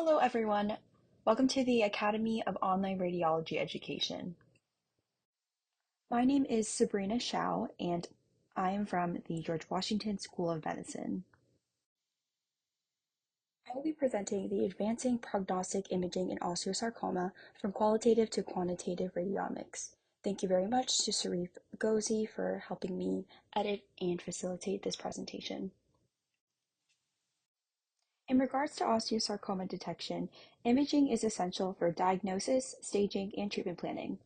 Hello, everyone. Welcome to the Academy of Online Radiology Education. My name is Sabrina Hsiao, and I am from the George Washington School of Medicine. I will be presenting the Advancing Prognostic Imaging in Osteosarcoma from Qualitative to Quantitative Radiomics. Thank you very much to Sarif Ghozi for helping me edit and facilitate this presentation. In regards to osteosarcoma detection, imaging is essential for diagnosis, staging, and treatment planning.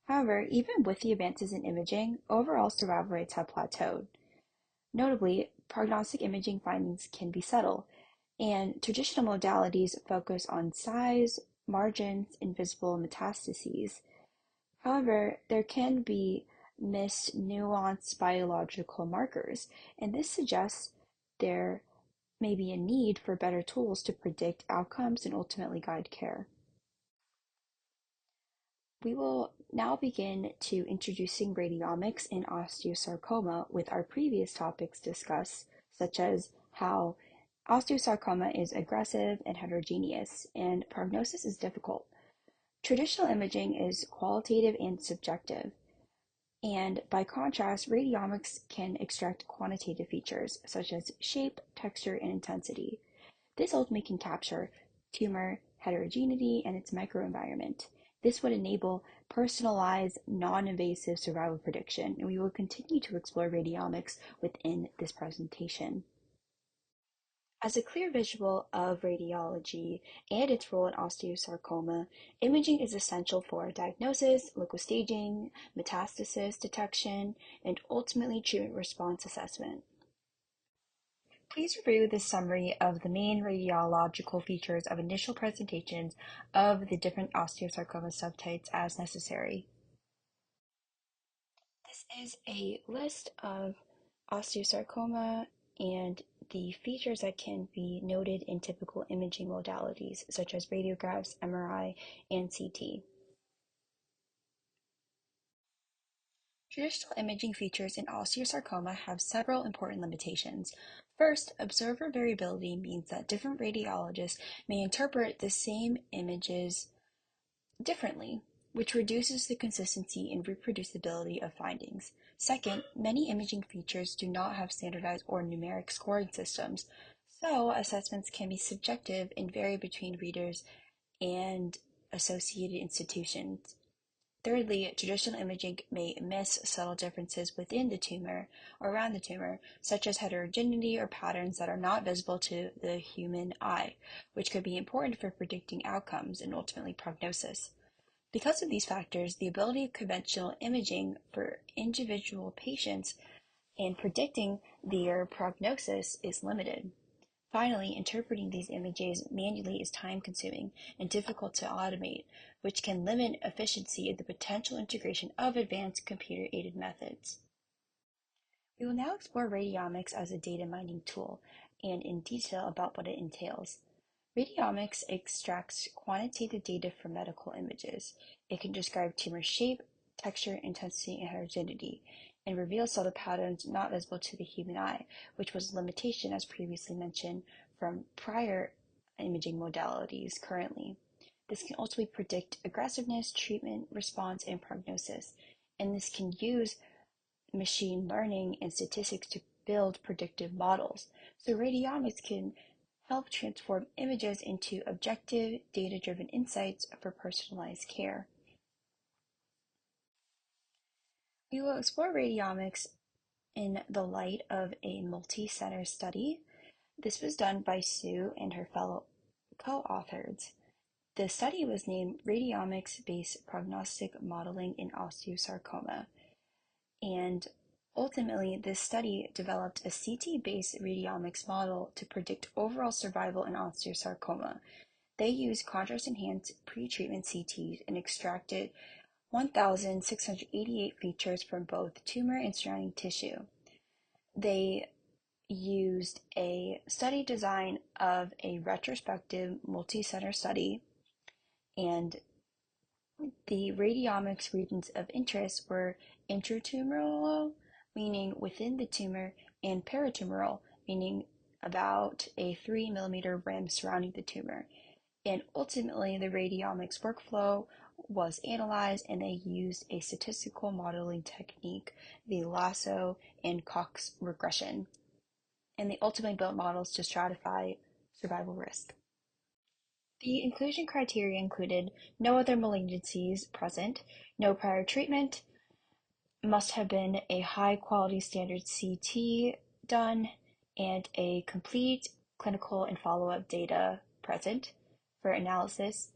However, even with the advances in imaging, overall survival rates have plateaued. Notably, prognostic imaging findings can be subtle, and traditional modalities focus on size, margins, and visible metastases. However, there can be missed nuanced biological markers, and this suggests there may be a need for better tools to predict outcomes and ultimately guide care. We will now begin to introducing radiomics in osteosarcoma with our previous topics discussed, such as how osteosarcoma is aggressive and heterogeneous, and prognosis is difficult. Traditional imaging is qualitative and subjective, and by contrast, radiomics can extract quantitative features such as shape, texture, and intensity. This ultimately can capture tumor heterogeneity and its microenvironment. This would enable personalized, non-invasive survival prediction, and we will continue to explore radiomics within this presentation. As a clear visual of radiology and its role in osteosarcoma, imaging is essential for diagnosis, local staging, metastasis detection, and ultimately treatment response assessment. Please review this summary of the main radiological features of initial presentations of the different osteosarcoma subtypes as necessary. This is a list of osteosarcoma and the features that can be noted in typical imaging modalities such as radiographs, MRI, and CT. Traditional imaging features in osteosarcoma have several important limitations. First, observer variability means that different radiologists may interpret the same images differently, which reduces the consistency and reproducibility of findings. Second, many imaging features do not have standardized or numeric scoring systems, so assessments can be subjective and vary between readers and associated institutions. Thirdly, traditional imaging may miss subtle differences within the tumor or around the tumor, such as heterogeneity or patterns that are not visible to the human eye, which could be important for predicting outcomes and ultimately prognosis. Because of these factors, the ability of conventional imaging for individual patients and predicting their prognosis is limited. Finally, interpreting these images manually is time-consuming and difficult to automate, which can limit efficiency of the potential integration of advanced computer-aided methods. We will now explore radiomics as a data mining tool and in detail about what it entails. Radiomics extracts quantitative data from medical images. It can describe tumor shape, texture, intensity, and heterogeneity, and reveal subtle patterns not visible to the human eye, which was a limitation as previously mentioned from prior imaging modalities currently. This can ultimately predict aggressiveness, treatment, response, and prognosis, and this can use machine learning and statistics to build predictive models. So radiomics can help transform images into objective, data-driven insights for personalized care. We will explore radiomics in the light of a multi-center study. This was done by Sue and her fellow co-authors. The study was named Radiomics-Based Prognostic Modeling in Osteosarcoma, and ultimately, this study developed a CT-based radiomics model to predict overall survival in osteosarcoma. They used contrast-enhanced pretreatment CTs and extracted 1,688 features from both tumor and surrounding tissue. They used a study design of a retrospective multi-center study, and the radiomics regions of interest were intratumoral, meaning within the tumor, and peritumoral, meaning about a 3 millimeter rim surrounding the tumor. And ultimately, the radiomics workflow was analyzed and they used a statistical modeling technique, the lasso and Cox regression. And they ultimately built models to stratify survival risk. The inclusion criteria included no other malignancies present, no prior treatment, must have been a high quality standard CT done, and a complete clinical and follow-up data present for analysis.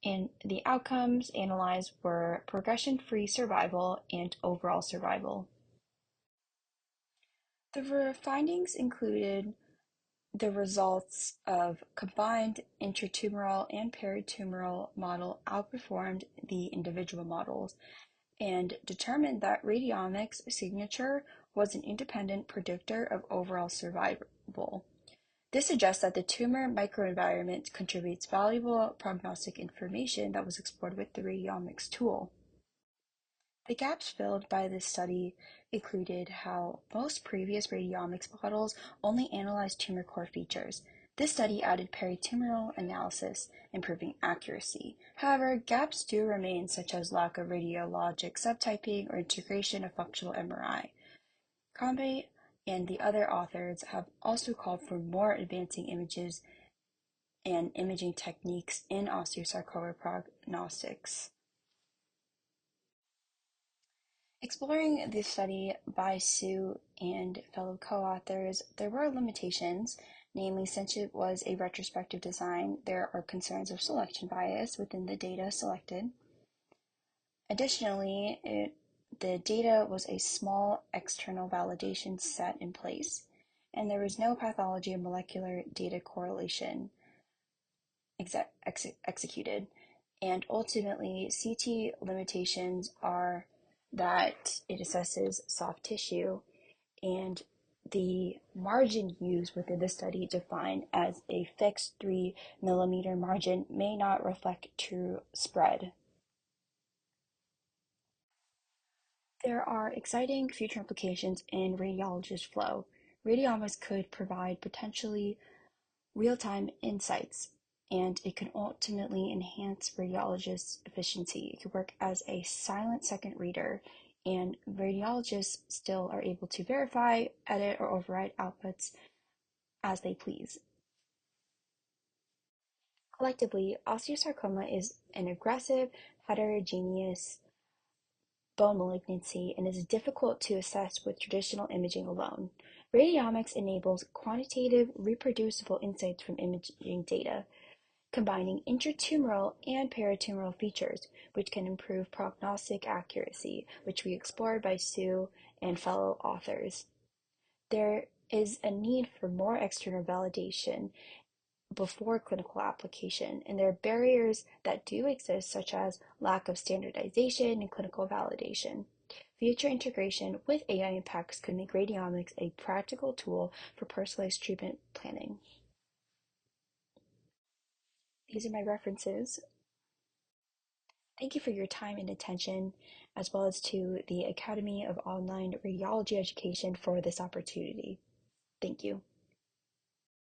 And the outcomes analyzed were progression-free survival and overall survival. The findings included the results of combined intratumoral and peritumoral model outperformed the individual models and determined that radiomics signature was an independent predictor of overall survival. This suggests that the tumor microenvironment contributes valuable prognostic information that was explored with the radiomics tool. The gaps filled by this study included how most previous radiomics models only analyzed tumor core features. This study added peritumoral analysis, improving accuracy. However, gaps do remain, such as lack of radiologic subtyping or integration of functional MRI. Combe and the other authors have also called for more advancing images and imaging techniques in osteosarcoma prognostics. Exploring this study by Hsiao and fellow co-authors, there were limitations, namely since it was a retrospective design, there are concerns of selection bias within the data selected. Additionally, the data was a small external validation set in place, and there was no pathology or molecular data correlation executed. And ultimately, CT limitations are that it assesses soft tissue, and the margin used within the study, defined as a fixed 3 millimeter margin, may not reflect true spread. There are exciting future implications in radiologist flow. Radiomics could provide potentially real-time insights, and it can ultimately enhance radiologists' efficiency. It could work as a silent second reader, and radiologists still are able to verify, edit, or override outputs as they please. Collectively, osteosarcoma is an aggressive, heterogeneous bone malignancy and is difficult to assess with traditional imaging alone. Radiomics enables quantitative, reproducible insights from imaging data, combining intratumoral and peritumoral features, which can improve prognostic accuracy, which we explored by Hsiao and fellow authors. There is a need for more external validation before clinical application, and there are barriers that do exist, such as lack of standardization and clinical validation. Future integration with AI impacts could make radiomics a practical tool for personalized treatment planning. These are my references. Thank you for your time and attention, as well as to the Academy of Online Radiology Education for this opportunity. Thank you.